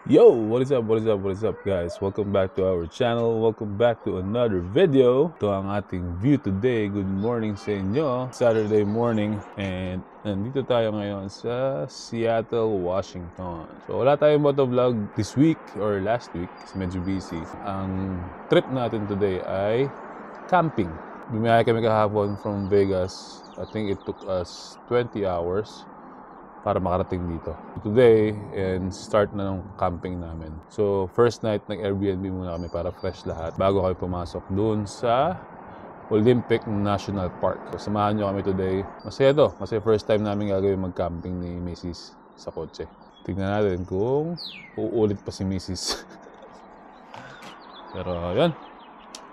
Yo, what is up guys? Welcome back to our channel. Welcome back to another video. Ito ang ating view today. Good morning sa inyo. Saturday morning and nandito tayo ngayon sa Seattle, Washington. So wala tayong motovlog this week or last week kasi medyo busy. Ang trip natin today ay camping. Bumiyaya kami kahapon from Vegas. I think it took us 20 hours para makarating dito. Today, and start na ng camping namin. So, first night, nag-Airbnb muna kami para fresh lahat bago kami pumasok dun sa Olympic National Park. So, samahan nyo kami today. Masaya to. Kasi first time namin gagawin mag-camping ni Mrs. sa kotse. Tignan natin kung uulit pa si Mrs. Pero, yun.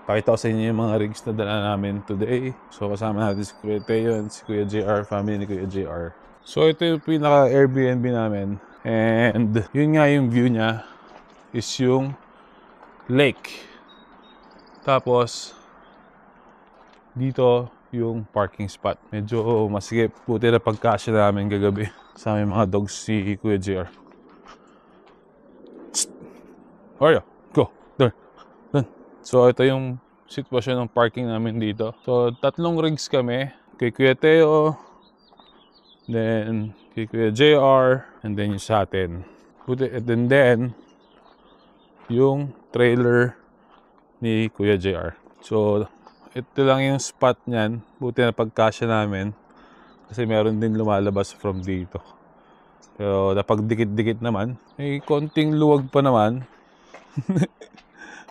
Pakita ko sa inyo yung mga rigs na dala namin today. So, kasama natin si Kuya Teo and si Kuya JR, family ni Kuya JR. So, ito yung pinaka-Airbnb namin. And, yun nga yung view niya is yung lake. Tapos, dito yung parking spot. Medyo masigip. Buti na pagkasya namin kagabi. Sa aming mga dogs si Kuya JR. Oreo, go. There. Dun. So, ito yung sitwasyon ng parking namin dito. So, 3 rigs kami. Kay Kuya Teo, then kay Kuya JR, and then yung sa atin. And then yung trailer ni Kuya JR. So, ito lang yung spot niyan. Buti na pagkasya namin. Kasi meron din lumalabas from dito. Pero napag dikit-dikit naman. May konting luwag pa naman.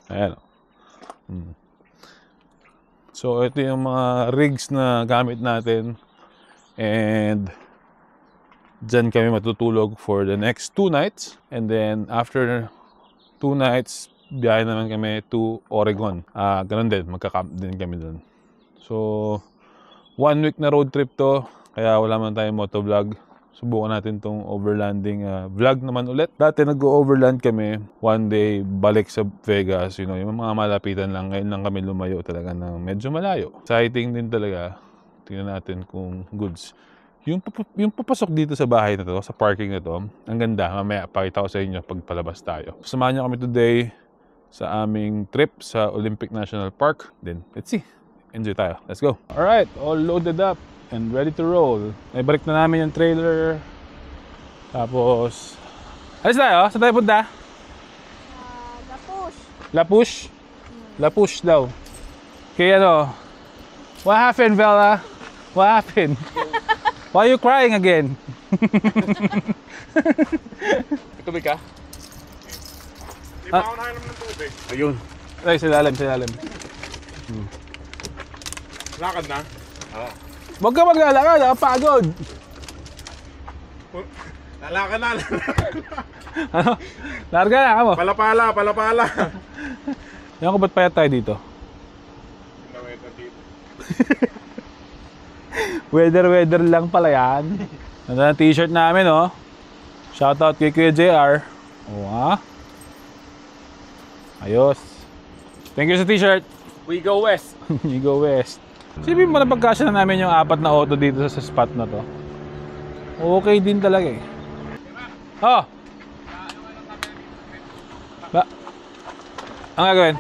Ayan. So, ito yung mga rigs na gamit natin. And dyan kami matutulog for the next 2 nights. And then, after 2 nights, biyahe naman kami to Oregon. Ganun din, magka-camp din kami dun. So, 1 week na road trip to. Kaya wala man tayong motovlog. Subukan natin tong overlanding vlog naman ulit. Dati nag-overland kami. 1 day, balik sa Vegas. You know, yung mga malapitan lang. Ngayon lang kami lumayo talaga ng medyo malayo. Exciting din talaga. Tingnan natin kung goods. Yung papasok dito sa bahay na to, sa parking na to, ang ganda. Mamaya, pakita ko sa inyo pag palabas tayo. Samahan nyo kami today sa aming trip sa Olympic National Park. Then, let's see. Enjoy tayo. Let's go. Alright, all loaded up and ready to roll. Naibalik na namin yung trailer. Tapos, alis tayo? Saan tayo punta? La Push. La Push? La Push daw. Kaya ano, what happened, Bella? What happened? Why are you crying again? Tubig ka? Di ba ako nakalam ng tubig? Ayun. Ay, sa ilalim. Lakad na? Oo. Huwag ka maglalakad, nakapagod. Lalakad na. Ano? Larga na, kamo. Palapala. Yan ko ba't payat tayo dito? Naweta dito. Weather lang pala yan. Nandun ang t-shirt namin, oh. Shoutout kay Kuya JR. Oo nga. Ayos. Thank you sa t-shirt. We go west. You go west. Sipin mo na pagkasya na namin yung 4 na auto dito sa spot na to. Okay din talaga eh. Oh! Ang gagawin?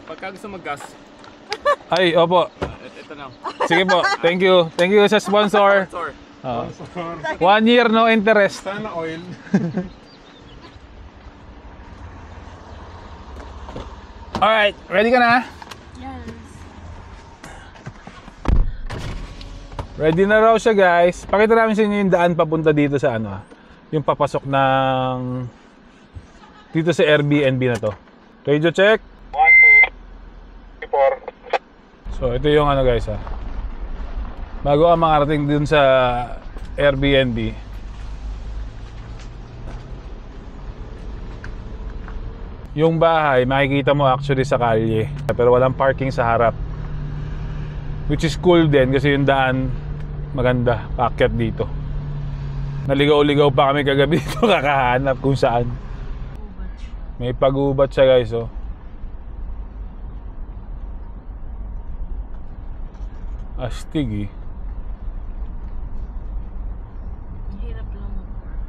Pagka gusto mag-gas, Ay, opo. ito na. Sige po. Thank you. Thank you sa sponsor. 1 year no interest. Sana oil. Alright, ready ka na? Yes. Ready na raw siya, guys. Pakita namin sa inyo yung daan papunta dito sa ano, yung papasok ng dito sa Airbnb na to. Radio check. 1, 2, 3, 4. So, ito yung ano, guys, ha. Bago ka makarating dun sa Airbnb, yung bahay, makikita mo actually sa kalye. Pero walang parking sa harap. Which is cool din kasi yung daan maganda, paakyat dito. Naligaw-ligaw pa kami kagabi dito kakahanap kung saan. May pag-ubat siya, guys, oh. Astig eh. Hirap lang mag-park.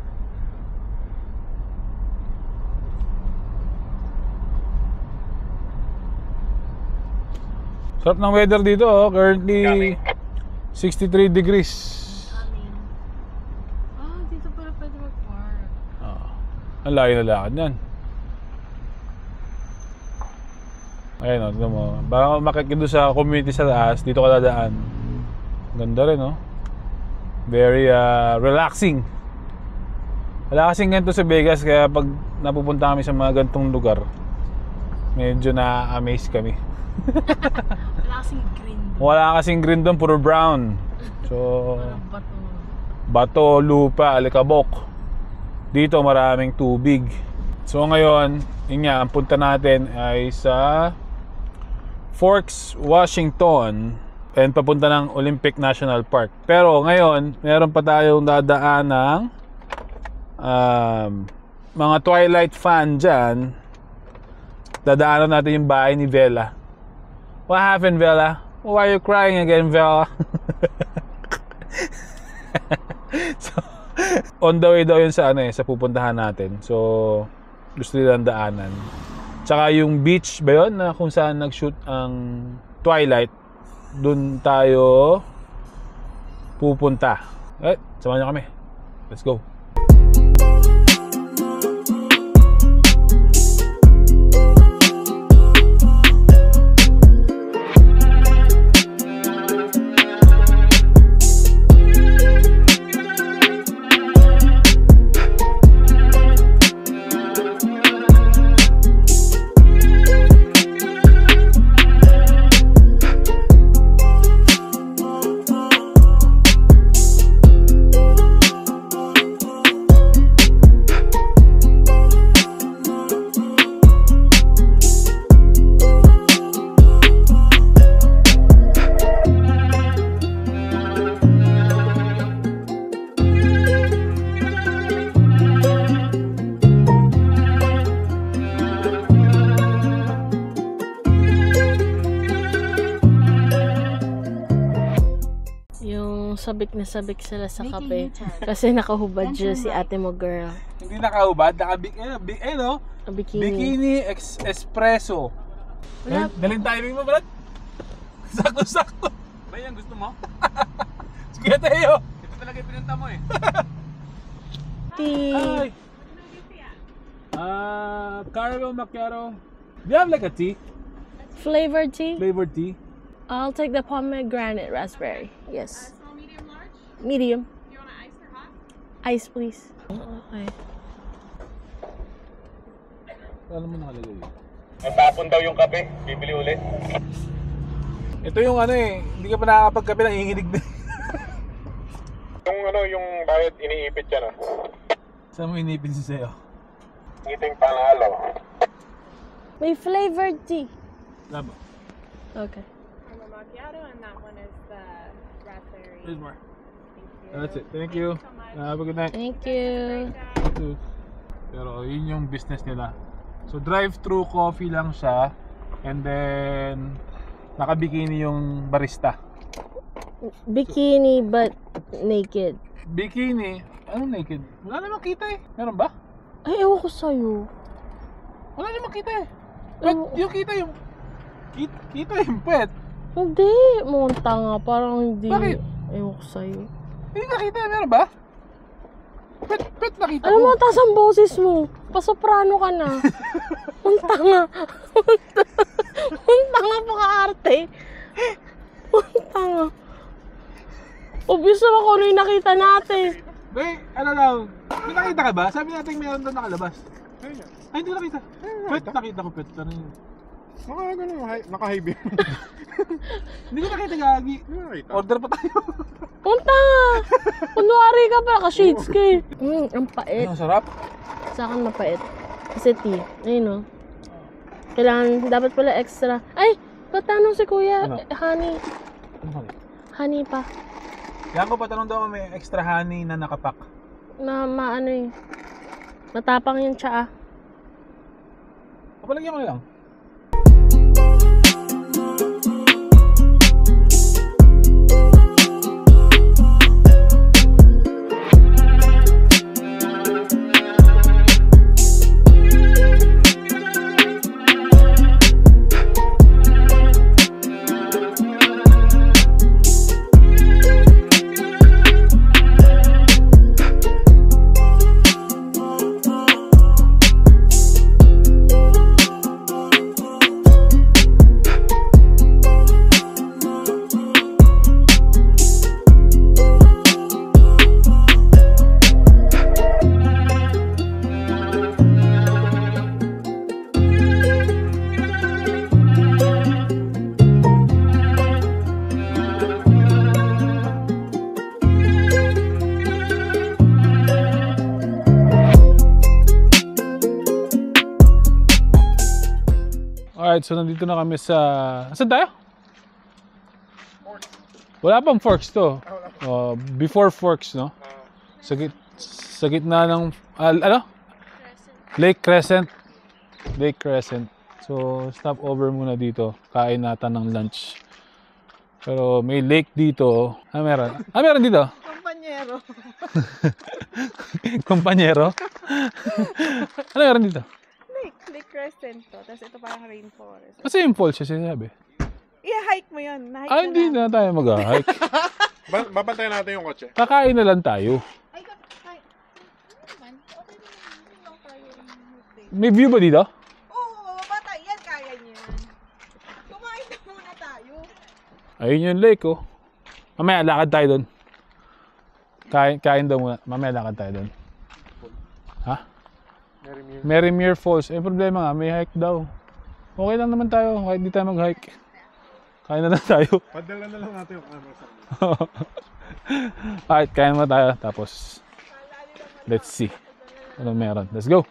Sarap ng weather dito, oh. Currently 63 degrees. Dito pala pwede mag-park. Ang layo na lakad yan. Ayun, tignan mo. Baka makikita doon sa community sa taas, dito ka dadaan. Ganda rin, no? Very relaxing. Wala kasing ganito sa Vegas, kaya pag napupunta kami sa mga gantong lugar, medyo na-amaze kami. Wala kasing green. Wala kasing green doon, puro brown. So, bato, lupa, alikabok. Dito maraming tubig. So ngayon, yun nga, ang punta natin ay sa Forks, Washington, and papunta ng Olympic National Park. Pero ngayon, meron pa tayong dadaan ng mga Twilight fan dyan. Dadaanan natin yung bahay ni Bella. What happened, Bella? Why are you crying again, Bella? So, on the way daw yun sa sa pupuntahan natin. So, gusto nilang daanan. Tsaka yung beach ba yun na kung saan nag-shoot ang Twilight, dun tayo pupunta. Samahan niyo kami. Let's go. Sabik na sabik sila sa kape kasi nakahubad siya si ate mo, girl. Hindi nakahubad, no? Bikini espresso. Daling timing mo, Brad? Sakto-sakto. Ba yan, gusto mo? Sige tayo. Ito talaga yung pinunta mo eh. Tea. Caramel macchiato. Do you have like a tea? Flavored tea? Flavored tea? I'll take the pomegranate raspberry. Yes. Medium large? Medium. You want it iced or hot? Ice, please. Okay. Alam mo nakalagay. Natapon daw yung kape, bibili ulit. Ito yung hindi ka pa nakakapagkape, nanginginig na. Yung bayad iniipit yan ah. Saan mo inipin si Seo? Ito yung panalo. May flavored tea. Laba. Okay. I'm a macchiato and that one is the raspberry. There's more. Thank you. That's it. Thank you. so much. Have a good night. Thank you. Pero yun yung business nila. So drive-thru coffee lang siya. And then naka-bikini yung barista. Bikini but naked. Bikini? Anong naked? Wala namang kita eh. Meron ba? Ay, ewan ko sa'yo. Wala namang kita eh. Pwet, yung kita yung... Kita yung pwet. Hindi. Munta nga. Parang hindi. Bakit? Ewan ko sa'yo. Hindi nakita. Meron ba? Pwet nakita Alam mo, ko. ang taas ang boses mo. Pasoprano ka na. Munta nga. Munta nga paka-arte. Munta nga. Obvious naman kung ano yung nakita natin. Wait, ano daw? May nakita ka ba? Sabi natin meron doon nakalabas. Ay, hindi nakita. Pwet nakita ko, pwet. Naka-high beam. Hindi ko nakita gagi. Order pa tayo. Punta nga! Kunwari ka pa, ka-shades ka eh. Ang pait. Ang sarap. Sa akin mapait. Kasi tea. Ayun o. Kailangan, dapat pala extra. Ay! Ba't tanong si kuya? Ano? Honey. Honey pa. Kaya ko patanong daw kung may extra honey na nakapak. Na maano eh. Matapang yung tsaa. Kapalagyan ko na lang. Alright, so nandito na kami sa... Saan tayo? Wala pang Forks to. Before Forks, no? Sa gitna ng... ano? Lake Crescent. Lake Crescent. So, stop over muna dito. Kain natin ng lunch. Pero may lake dito. Meron. Meron dito? Kompanyero. Kompanyero? Ano meron dito? Lake Crescent to. Tapos ito parang rainforest. Kasi yung falls siya sinasabi. I-hike mo yun. Na-hike Hindi na tayo mag-hike. Babantayan natin yung kotse. Kakain na lang tayo. Ay, okay lang tayo. May view ba dito? Oo, bata. Yan, kaya niyan. Kumain na muna tayo. Ayun yung lake, oh. Mamaya, lakad tayo doon. Kain daw muna. Mamaya, lakad tayo doon. Ha? Merrimere Falls. Problema nga, may hike daw. Okay lang naman tayo, kahit di tayo mag-hike. Kain na lang tayo. Padala na lang natin yung camera sa Alright, kain mo tayo. Tapos, let's see. Ano meron. Let's go!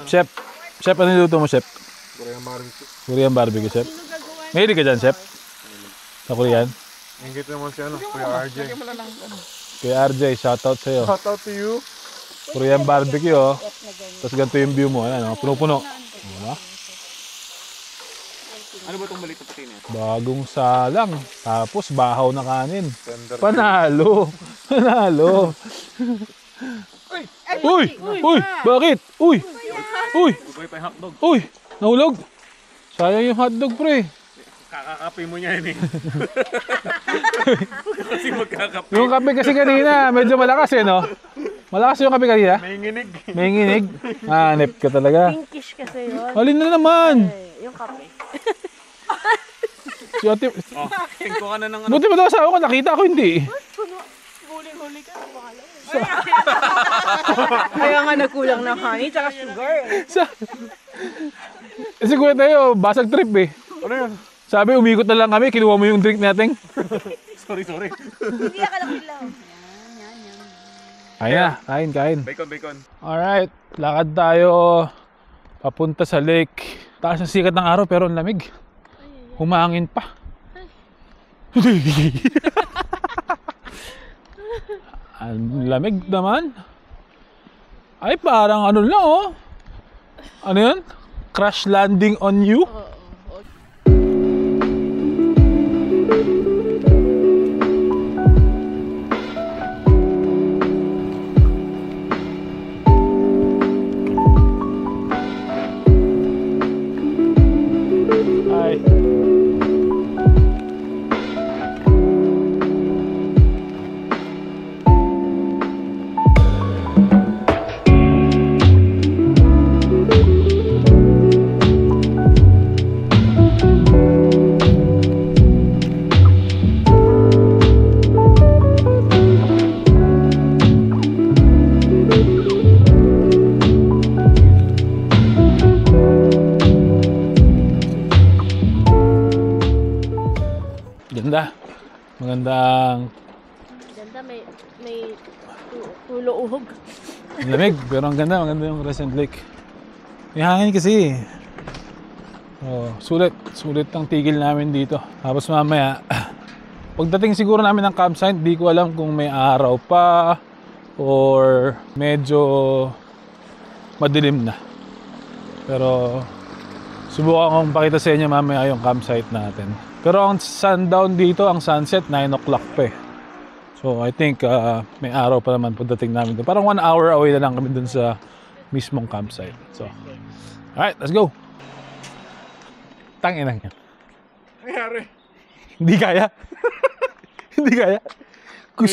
Chef, ano niluto mo, Chef? Korean barbecue. Korean barbecue, Chef. Mahilig ka dyan, Chef? Sa Korean? Ingit naman si Kuya RJ. Kuya RJ, shoutout sa'yo. Shout out to you. Korean barbecue, oh. Tapos ganito yung view mo, ano, puno-puno. Ano? Ano ba itong balik na pati niya? Bagong salang. Tapos bahaw na kanin. Tender. Panalo! Panalo! Uy! Uy! Bakit? Uy! Uy! Buhay pa yung hotdog. Uy! Nahulog! Sayang yung hotdog, pre. Kakakapi mo niya yun eh. Kasi magkakapi. Yung kape kasi kanina, medyo malakas eh, no? Malakas yung kape kanina? May nginig. May nginig? Hanep ka talaga. Pinkish kasi yun. Alin na naman! Yung kape. Si ate, Oh, tingko ka na ng ano. buti ba daw asawa ko? Nakita ko hindi. Huli-huli ka. Kaya nga nagkulang ng honey tsaka sugar. Kasi kuya tayo, basag trip eh. Ano yun? Sabi, umikot na lang kami, kinuha mo yung drink natin. Sorry. Hindi ka lang ilaw. Kaya, kain. Bacon. Alright, lakad tayo papunta sa lake. Taas ang sikat ng araw pero ang lamig. Humangin pa. Ang lamig naman. Ay, parang ano lang, oh. Ano yun? Crash landing on you? Ay. Ganda. Magandang Ganda, may tulo-uhog. ang lamig, pero ang ganda. Maganda yung Crescent Lake. May hangin kasi. Oh, sulit ang tigil namin dito. Tapos mamaya, pagdating siguro namin ng campsite, di ko alam kung may araw pa or medyo madilim na. Pero subukan kong pakita sa inyo mamaya yung campsite natin. Pero ang sundown dito, ang sunset, 9 o'clock pa eh. So I think may araw pa naman pagdating namin doon. Parang 1 hour away na lang kami doon sa mismong campsite. So, alright, let's go! Tangina yan. Nangyari. Hindi kaya. Hindi kaya. Kung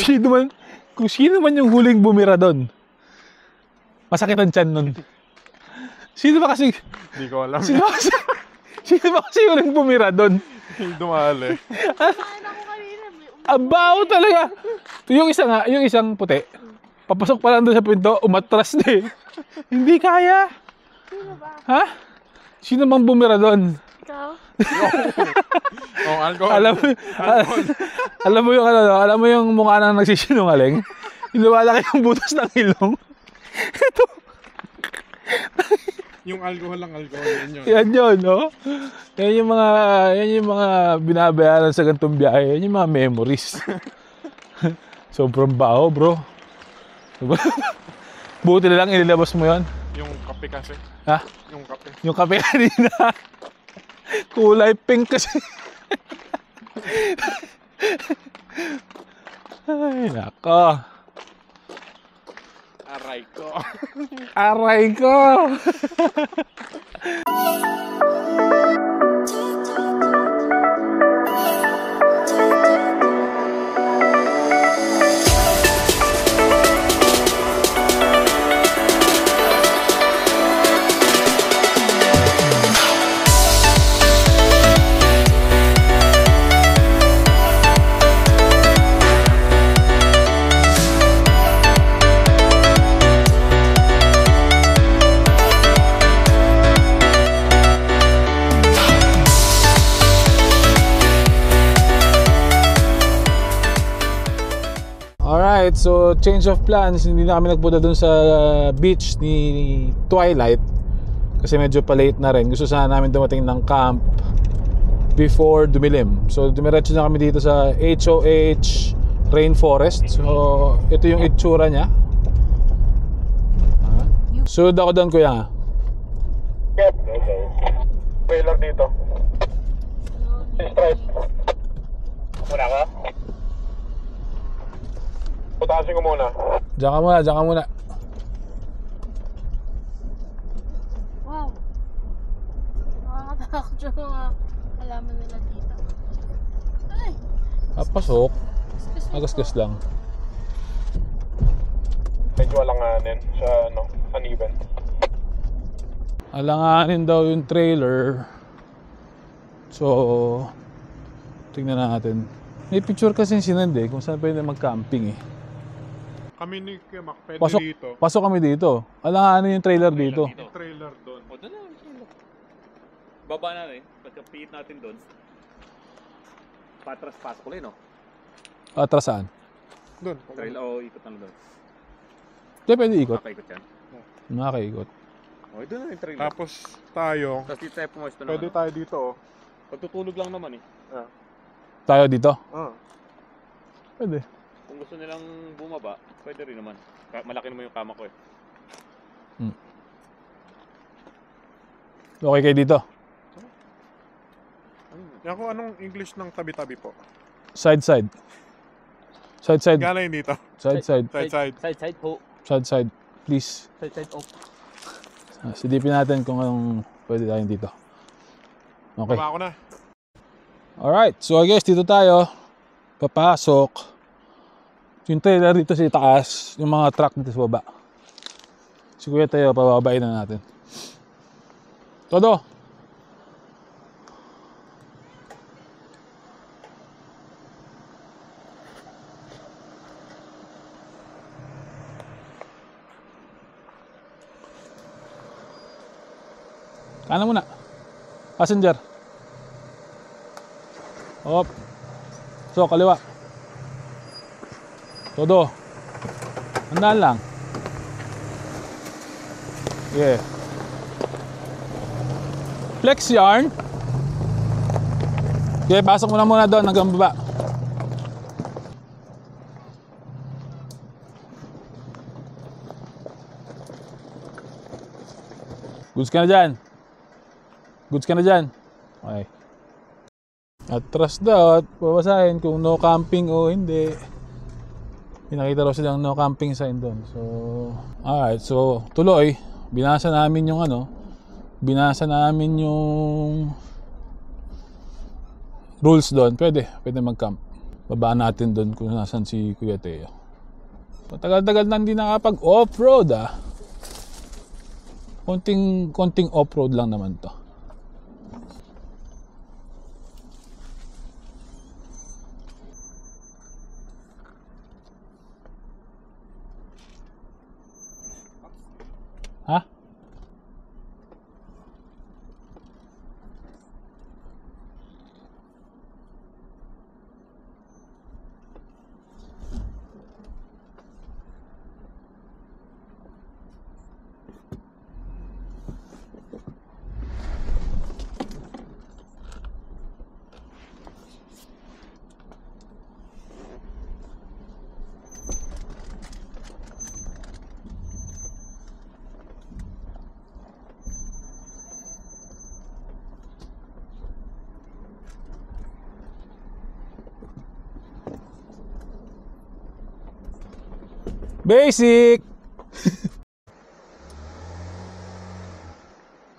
sino man yung huling bumira doon, masakit ang tiyan nun. Sino ba kasi Hindi ko alam. sino ba kasi yung nagbumira doon? Yung dumali. Kumain ako kanina. Abaw talaga. Yung isa nga, yung isang puti. Papasok pa lang doon sa pinto, umatras na eh. Hindi kaya. Sino ba? Ha? Sino bang bumira doon? Ikaw? Oh, alcohol. Alam mo yung ano, alam mo yung mukha nang nagsisinungaling? Yung lumalaki yung butas ng ilong. Ito. Yung alcohol lang alcohol. Yun. Yan yun, no? Yan yung mga binabayaran sa gantong biyahe. Yan yung mga memories. Sobrang baho, bro. Buti na lang inilabas mo yan. Yung kape kasi. Ha? Yung kape. Yung kape kanina. Kulay pink kasi. Ay, nako. Aray ko. Aray ko. Alright, so change of plans. Hindi na kami nagpunta dun sa beach ni Twilight kasi medyo pa-late na rin. Gusto sana namin dumating ng camp before dumilim. So dumiretso na kami dito sa HOH Rainforest. So ito yung itsura niya. Sunod ako doon, kuya. Yep. Trailer dito. Stripe. Muna ka? Putasin ko muna. Diyan ka muna. Wow. Nakakatakot yung mga halaman nila dito. Ay! Pasok. Agas-gas lang. Medyo alanganin sa uneven. Alanganin daw yung trailer. So tingnan natin. May picture kasi sinend kung saan pwede mag-camping eh. Kami ni Kemak, pwede dito. Pasok kami dito. Alanganin yung trailer dito. Yung trailer doon. O, doon na. Baba na rin. Pagka-pihit natin doon. Patras pasok ulit, no? Atras saan? Doon. Trail o ikot na doon. Hindi, pwede ikot. Makaikot yan. Nakakaikot. O, doon na yung trail. Tapos tayo, Tapos dito tayo pumasto na. pwede tayo dito oh. Pagtutulog lang naman eh. Tayo dito? Pwede. Kung gusto nilang bumaba, pwede rin naman. Malaki naman yung kama ko eh. Okay kayo dito? Yan ko anong English ng tabi-tabi po? Side. Side. Gala yun dito. Side. Side po. Side. Please. Side off. Silipin natin kung anong pwede tayong dito. Okay. Baba ako na. Alright. So I guess dito tayo. Papasok. Yung trailer dito sa taas. Yung mga truck dito sa baba. Si Kuya tayo, pababain na natin. Todo. Kanan muna. Passenger. Hop. So, kaliwa. Todo. Handaan lang. Yeah. Flex yarn. Okay, pasok mo na muna doon hanggang baba. Goods ka na dyan. Okay. Atras daw at babasahin kung no camping o hindi. Pinakita raw silang no camping sign doon. So, alright. So, tuloy. Binasa namin yung rules doon. Pwede mag-camp. Babaan natin doon kung nasan si Kuya Teo. Patagal-tagal na hindi nakapag off-road Konting off-road lang naman to. Ha? Basic!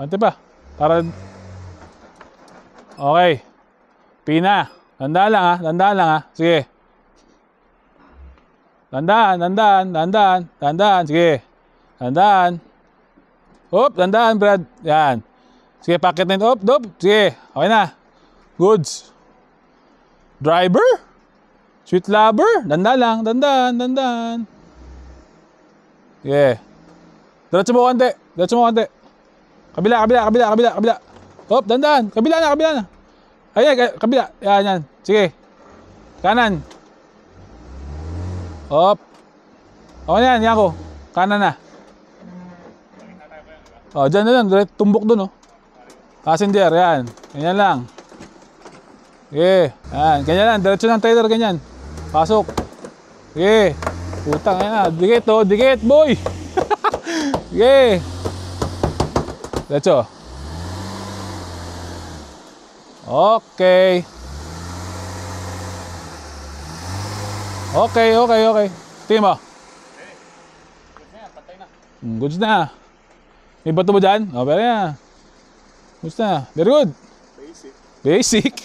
Ante pa. Para... Okay. Pina. Tandaan lang ha. Tandaan lang ha. Sige. Tandaan. Sige. Tandaan. Hop, tandaan, Brad. Yan. Sige, packet na ito. Hop. Sige. Okay na. Goods. Driver? Sweet lover? Tandaan lang. Tandaan. Yeah. Diretso mo konti. Kabila. Hop, dandan. Kabila na. Ayan, kabila. Yan. Sige. Kanan. Hop. O yan ko. Kanan na. O, dyan na lang. Tumbok dun, Passenger, yan. Ganyan lang. Sige. Yan. Ganyan lang. Diretso ng trailer, ganyan. Pasok. Sige. Putang ina, dikit boy. Sige. Diretso. Okay. Tingin mo. Goods na. May bato mo dyan? O, pero yan. Goods na. Very good. Basic.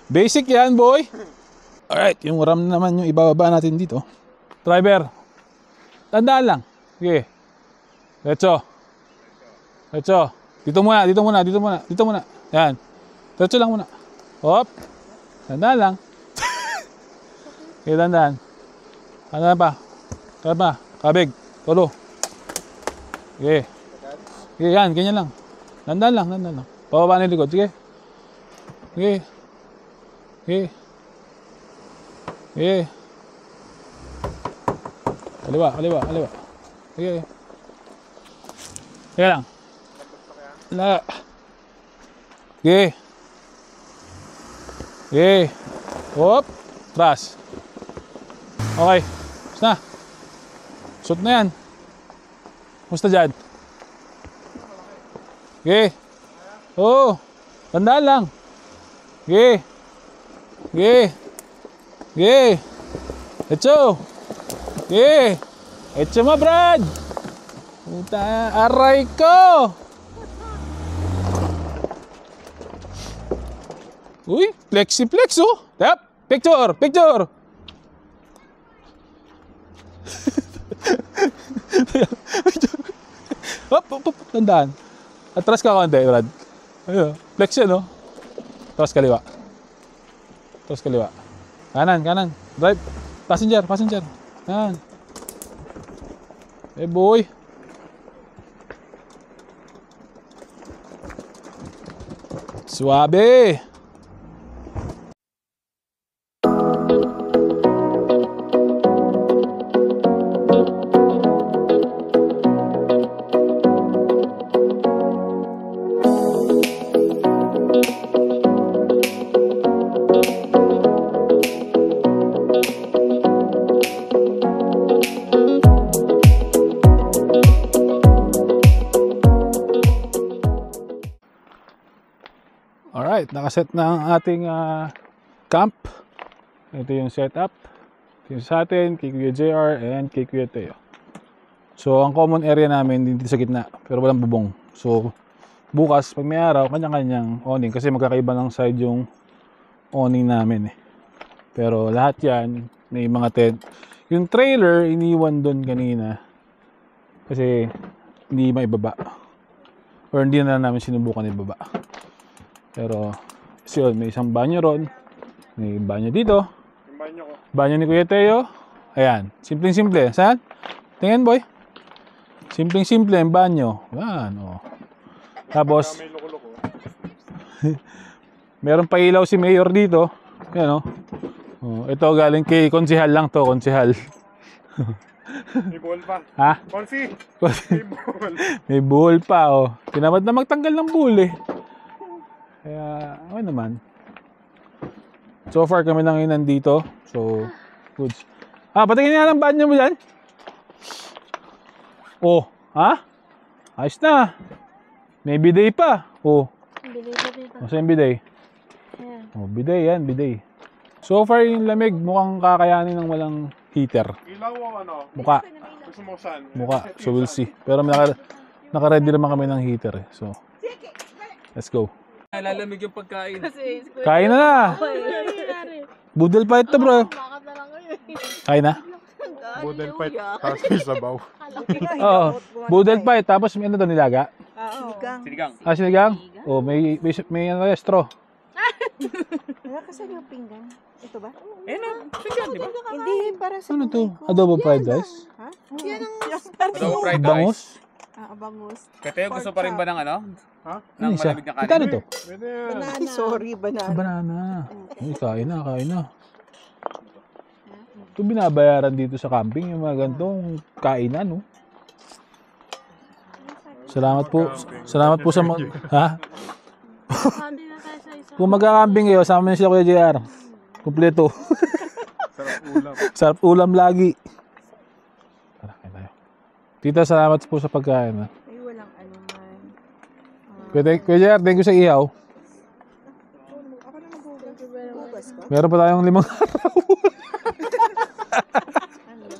Basic yan, boy. Alright, yung RAM naman yung ibababa natin dito. Driver. Tandaan lang. Sige. Diretso. Dito muna. Yan. Diretso lang muna. Hop. Tandaan lang. Sige, tandaan. Tandaan pa. Kabig. Tolo. Sige. Sige, yan. Ganyan lang. Tandaan lang. Pababa na yung likod. Sige. Kaliwa. Sige. Sige lang. Sige. Hop. Tras. Okay. Basta na. Shoot na yan. Basta dyan. Sige. Oo. Tandaan lang. Sige. Echo mo, Brad. Puta, aray ko. Uy, flexi, Tap, picture. Hop, tandaan. Atras ka konti, Brad. Ayun, flex yan, Atras kaliwa. Kanan. Drive. Passenger. Yan. Eh, boy. Suabe. Alright, nakaset na ang ating camp. Ito yung setup. Ito yung sa atin, kay Kuya JR and kay Kuya Teo. So, ang common area namin dito sa gitna, pero walang bubong. So, bukas, pag may araw, kanya-kanyang awning. Kasi magkakaiba ng side yung awning namin Pero lahat yan, may mga tent. Yung trailer, iniwan doon kanina. Kasi hindi maibaba. Or hindi na namin sinubukan ibaba. Pero, kasi yun, may isang banyo ron. May banyo dito. Yung banyo ko. Banyo ni Kuya Teo. Ayan. Simpleng-simple. Saan? Tingin, boy. Simpleng-simple ang banyo. Ayan, oh. Tapos, May loko-loko. meron pa ilaw si Mayor dito. Ayan, oh. Oh, ito galing kay Konsehal lang to, Konsehal. May ball pa. Ha? Konsi! May ball. May buhol pa, oh. Tinamad na magtanggal ng buhol, eh. Kaya, okay naman. So far kami lang yun nandito. So, good. Patingin nga ng banyo mo dyan. Oh, ha? Ayos na. May bidet pa. Oh, Bili ko dito. masa yung bidet? Ayan. Oh, bidet yan, bidet. So far yung lamig mukhang kakayanin ng walang heater. Ilaw o ano? Mukha. Gusto mo saan? Mukha. So we'll see. Pero naka-ready naman kami ng heater, eh. So, let's go. Lalamig yung pagkain. Kain na na. Budel pa ito, bro. Bakit na lang kayo? Kain na? Budel fight. Tapos may sabaw. Oo. Budel pa tapos may ano doon nilaga? Sinigang. Sinigang? Oh, may ano, straw. Wala kasi yung pinggan. Ito ba? Eh no, sinigang, di ba? Hindi, para sa Ano to? Adobo fried rice? Ha? Yan ang Adobo fried rice. Bangus? bangus. Kaya gusto pa rin ba ng ano? Ha? Ng Ano siya? malamig na kanin? Magkano to? Pwede yan. Banana. Sorry, banana. Banana. Ay, kain na, kain na. Ito binabayaran dito sa camping, yung mga ganitong kainan, no? Salamat po. Salamat po sa ha? Hindi na tayo sa isa. Kung magka-camping kayo, sama niyo si Kuya JR. Kumpleto. Sarap ulam. Sarap ulam lagi. Tara, kain tayo. Tita, salamat po sa pagkain, ha? Ay, walang ano man. Kuya JR, thank you sa ihaw. Ako na magbugas ka? Meron pa tayong 5 araw.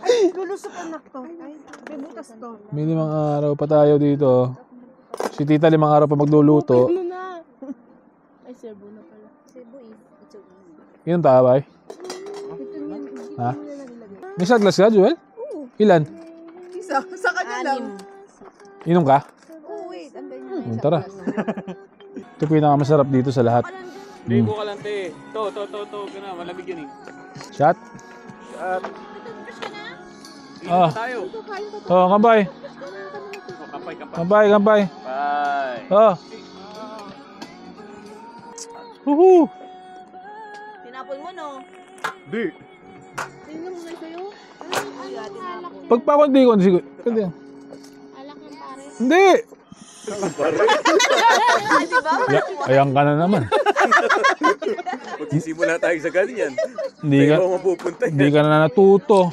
Ay, lulusot anak to. Ay, may butas to. May 5 araw pa tayo dito. Si Tita 5 araw pa magluluto. Ano na? Ay, Cebu na pala. Cebu is, it's okay. Yun tabay. Ha? May shot glass ka, Joel? Ilan? Isa, sa kanya lang. Inom ka? Oh, wait. Andan yun. Tara. Ito pinakamasarap dito sa lahat. Hindi ko ka lang, te. To. Gana, malamig yan eh. Shot? Inom tayo. Oh, kambay. Kampay. Kambay. Bye. Oh. Woohoo! Tinapon mo, no? Di. Tingnan mo kayo sa'yo. Alak. Pagpakundi. Alak ng pare. Hindi! Ayan ka na naman. Magsisimula tayo sa ganyan. Hindi ka, mapupunta hindi ka na natuto.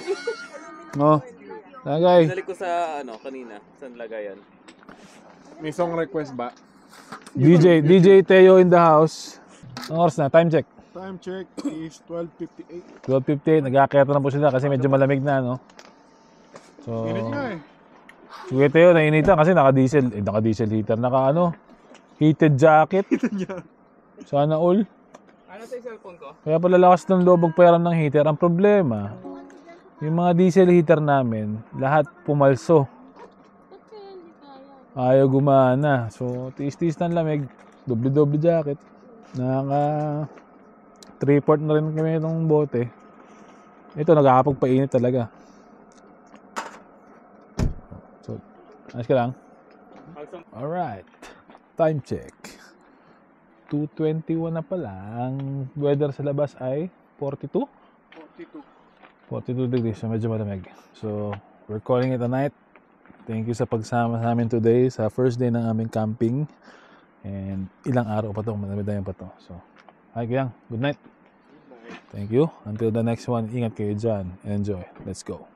No. Lagay. Pinalik ko sa kanina. Saan lagayan? May song request ba? DJ Teo in the house. Ang oras na? Time check. Time check is 12:58. 12:58. Nag-aakyat na po sila kasi medyo malamig na, no? So, Init nga eh. sige Teo, nainitan kasi naka-diesel heater. Heated jacket. Sana all. Ano sa cellphone ko? Kaya pala lakas ng loob magpayaran ng heater. Ang problema, yung mga diesel heater namin, lahat pumalso. Ayaw gumana. So, tiis-tiis ng lamig. Doble-doble jacket. Naka 3/4 na rin kami itong bote. Ito, nagkakapagpainit talaga. So, ayos ka lang? Alright. Time check. 2:21 na pala. Ang weather sa labas ay 42? 42 degrees. So, medyo malamig. So, we're calling it a night. Thank you sa pagsama sa amin today sa first day ng aming camping. And ilang araw pa to, manamidayan pa to. So, hi Kuyang, good night. Thank you. Until the next one, ingat kayo dyan. Enjoy. Let's go.